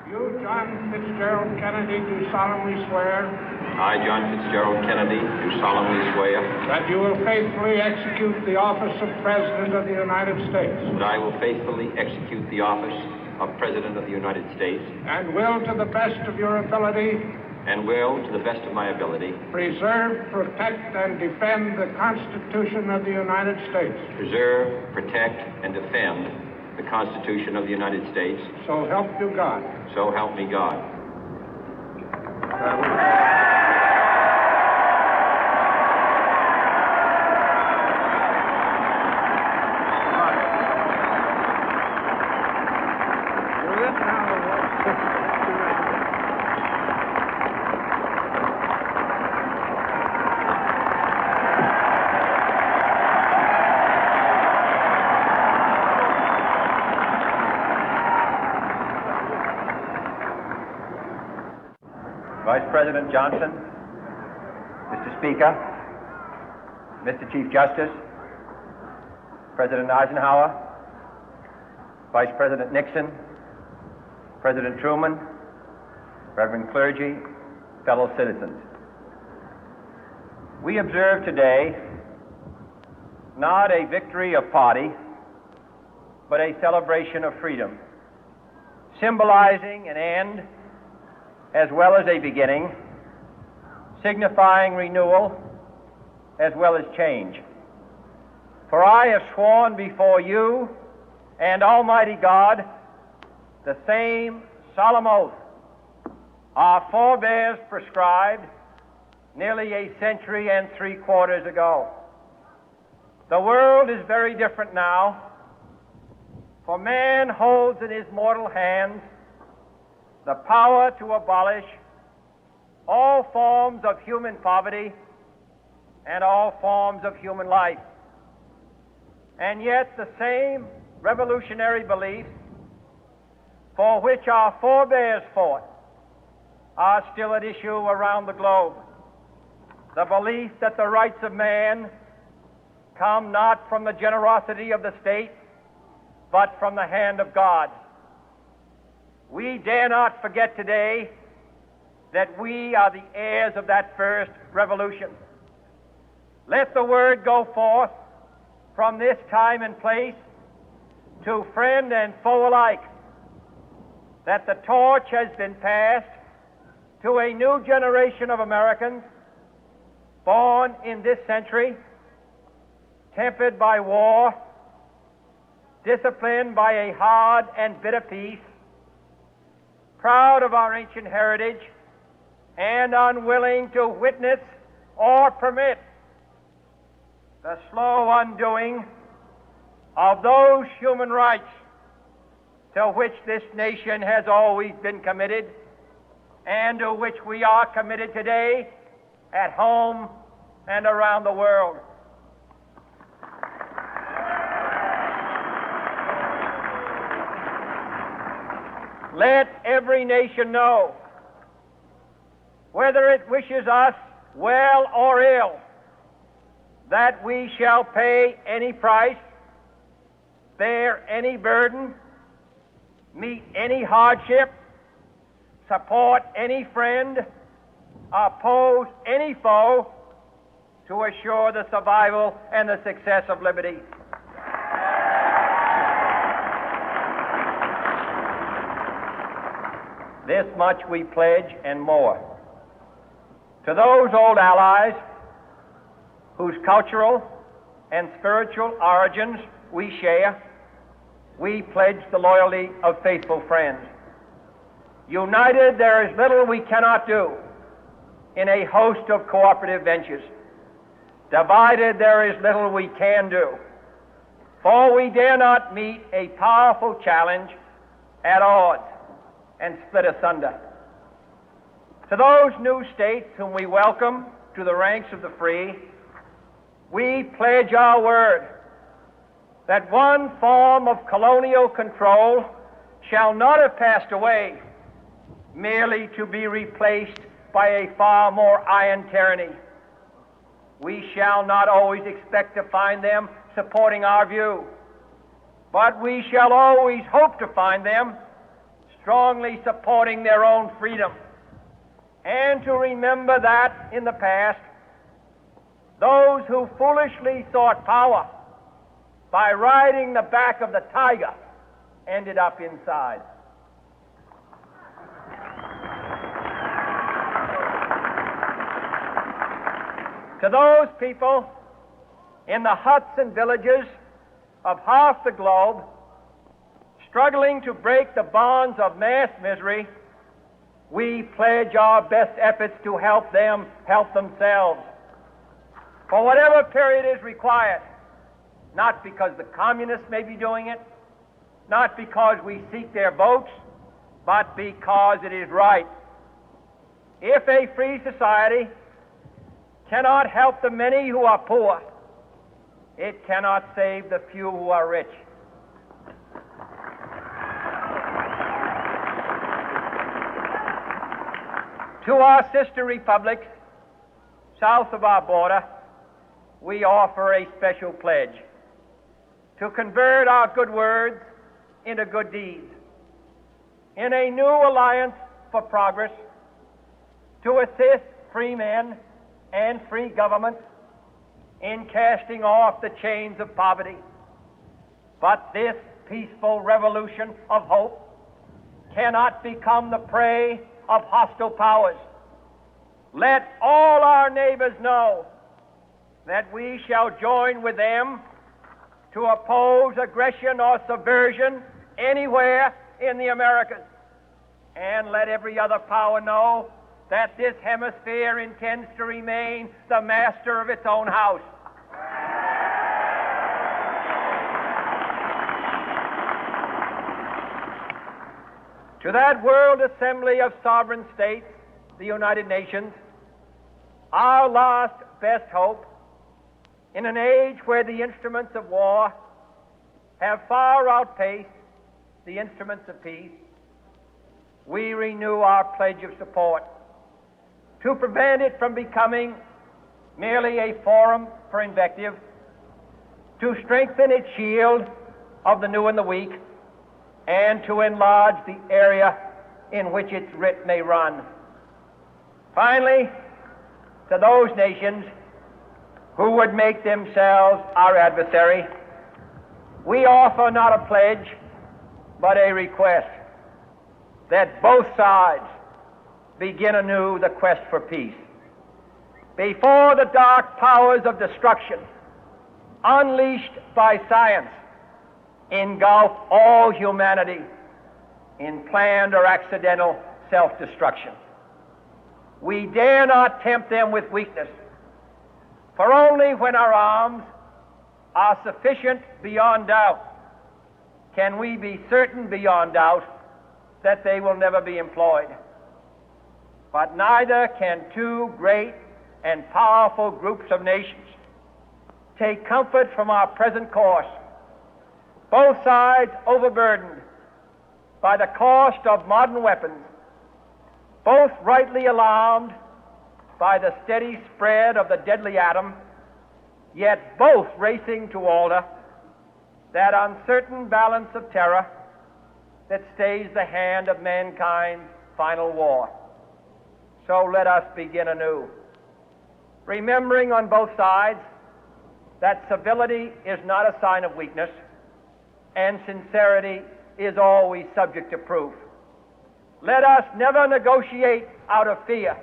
You, John Fitzgerald Kennedy, do solemnly swear. I, John Fitzgerald Kennedy, do solemnly swear. That you will faithfully execute the office of President of the United States. That I will faithfully execute the office of President of the United States. And will, to the best of your ability. And will, to the best of my ability. Preserve, protect, and defend the Constitution of the United States. Preserve, protect, and defend the Constitution of the United States. So help you God. So help me God. Vice President Johnson, Mr. Speaker, Mr. Chief Justice, President Eisenhower, Vice President Nixon, President Truman, Reverend clergy, fellow citizens. We observe today not a victory of party, but a celebration of freedom, symbolizing an end as well as a beginning, signifying renewal as well as change. For I have sworn before you and Almighty God the same solemn oath our forebears prescribed nearly a century and 3/4 ago. The world is very different now, for man holds in his mortal hands the power to abolish all forms of human poverty and all forms of human life. And yet the same revolutionary beliefs for which our forebears fought are still at issue around the globe. The belief that the rights of man come not from the generosity of the state, but from the hand of God. We dare not forget today that we are the heirs of that first revolution. Let the word go forth from this time and place to friend and foe alike that the torch has been passed to a new generation of Americans born in this century, tempered by war, disciplined by a hard and bitter peace, proud of our ancient heritage, and unwilling to witness or permit the slow undoing of those human rights to which this nation has always been committed and to which we are committed today at home and around the world. Let every nation know, whether it wishes us well or ill, that we shall pay any price, bear any burden, meet any hardship, support any friend, oppose any foe to assure the survival and the success of liberty. This much we pledge and more. To those old allies whose cultural and spiritual origins we share, we pledge the loyalty of faithful friends. United, there is little we cannot do in a host of cooperative ventures. Divided, there is little we can do, for we dare not meet a powerful challenge at odds and split asunder. To those new states whom we welcome to the ranks of the free, we pledge our word that one form of colonial control shall not have passed away, merely to be replaced by a far more iron tyranny. We shall not always expect to find them supporting our view, but we shall always hope to find them strongly supporting their own freedom, and to remember that in the past, those who foolishly sought power by riding the back of the tiger ended up inside. To those people in the huts and villages of half the globe struggling to break the bonds of mass misery, we pledge our best efforts to help them help themselves for whatever period is required, not because the communists may be doing it, not because we seek their votes, but because it is right. If a free society cannot help the many who are poor, it cannot save the few who are rich. To our sister republics south of our border, we offer a special pledge to convert our good words into good deeds, in a new alliance for progress, to assist free men and free governments in casting off the chains of poverty. But this peaceful revolution of hope cannot become the prey of hostile powers. Let all our neighbors know that we shall join with them to oppose aggression or subversion anywhere in the Americas. And let every other power know that this hemisphere intends to remain the master of its own house. To that World Assembly of Sovereign States, the United Nations, our last best hope, in an age where the instruments of war have far outpaced the instruments of peace, we renew our pledge of support to prevent it from becoming merely a forum for invective, to strengthen its shield of the new and the weak, and to enlarge the area in which its writ may run. Finally, to those nations who would make themselves our adversary, we offer not a pledge, but a request that both sides begin anew the quest for peace. Before the dark powers of destruction, unleashed by science, engulf all humanity in planned or accidental self-destruction, we dare not tempt them with weakness, for only when our arms are sufficient beyond doubt can we be certain beyond doubt that they will never be employed. But neither can two great and powerful groups of nations take comfort from our present course, both sides overburdened by the cost of modern weapons, both rightly alarmed by the steady spread of the deadly atom, yet both racing to alter that uncertain balance of terror that stays the hand of mankind's final war. So let us begin anew, remembering on both sides that civility is not a sign of weakness, and sincerity is always subject to proof. Let us never negotiate out of fear,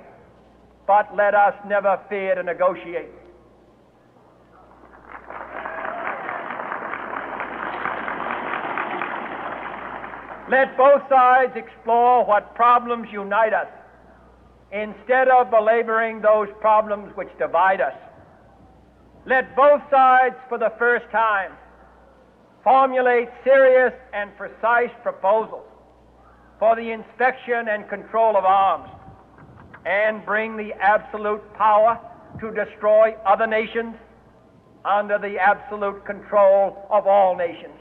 but let us never fear to negotiate. Let both sides explore what problems unite us, instead of belaboring those problems which divide us. Let both sides, for the first time, formulate serious and precise proposals for the inspection and control of arms, and bring the absolute power to destroy other nations under the absolute control of all nations.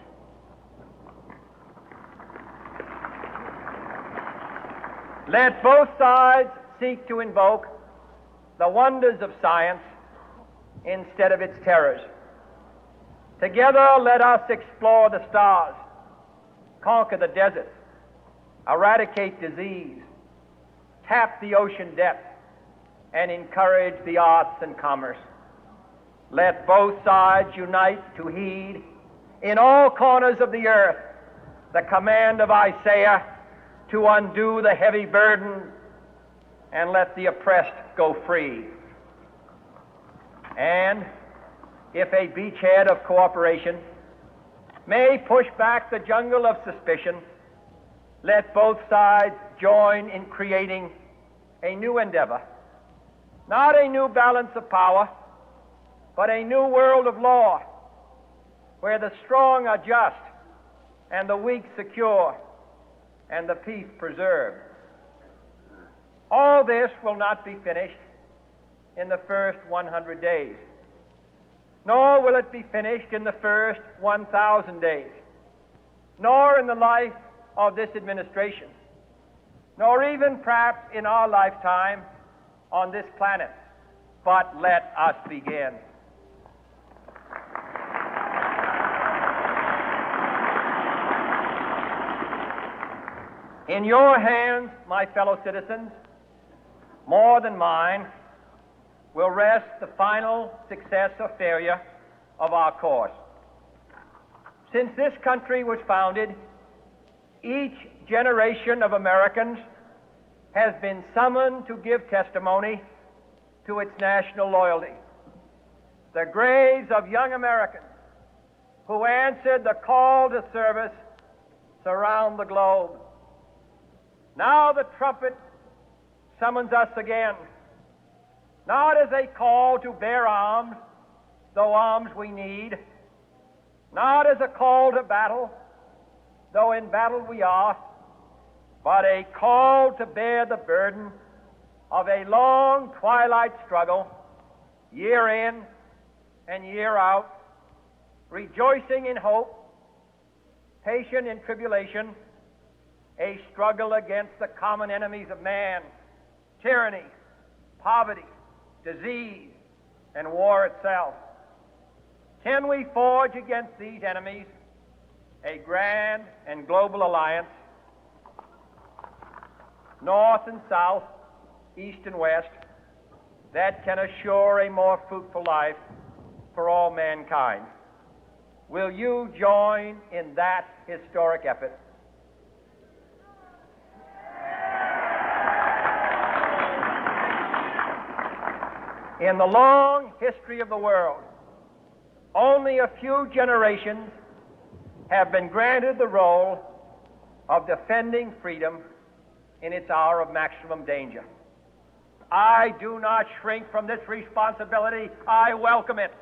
Let both sides seek to invoke the wonders of science instead of its terrors. Together, let us explore the stars, conquer the deserts, eradicate disease, tap the ocean depth, and encourage the arts and commerce. Let both sides unite to heed in all corners of the earth the command of Isaiah to undo the heavy burden and let the oppressed go free. And if a beachhead of cooperation may push back the jungle of suspicion, let both sides join in creating a new endeavor, not a new balance of power, but a new world of law, where the strong are just and the weak secure and the peace preserved. All this will not be finished in the first 100 days, nor will it be finished in the first 1,000 days, nor in the life of this administration, nor even perhaps in our lifetime on this planet. But let us begin. In your hands, my fellow citizens, more than mine, will rest the final success or failure of our course. Since this country was founded, each generation of Americans has been summoned to give testimony to its national loyalty. The graves of young Americans who answered the call to service surround the globe. Now the trumpet summons us again, not as a call to bear arms, though arms we need, not as a call to battle, though in battle we are, but a call to bear the burden of a long twilight struggle, year in and year out, rejoicing in hope, patient in tribulation, a struggle against the common enemies of man, tyranny, poverty, disease, and war itself. Can we forge against these enemies a grand and global alliance, north and south, east and west, that can assure a more fruitful life for all mankind? Will you join in that historic effort? In the long history of the world, only a few generations have been granted the role of defending freedom in its hour of maximum danger. I do not shrink from this responsibility. I welcome it.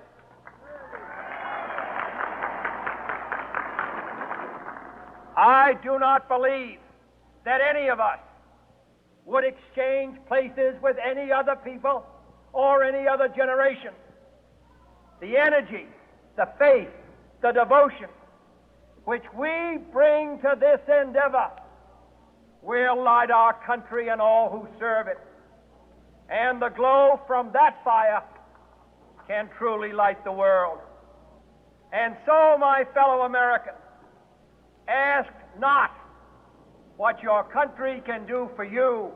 I do not believe that any of us would exchange places with any other people or any other generation. The energy, the faith, the devotion which we bring to this endeavor will light our country and all who serve it. And the glow from that fire can truly light the world. And so, my fellow Americans, ask not what your country can do for you,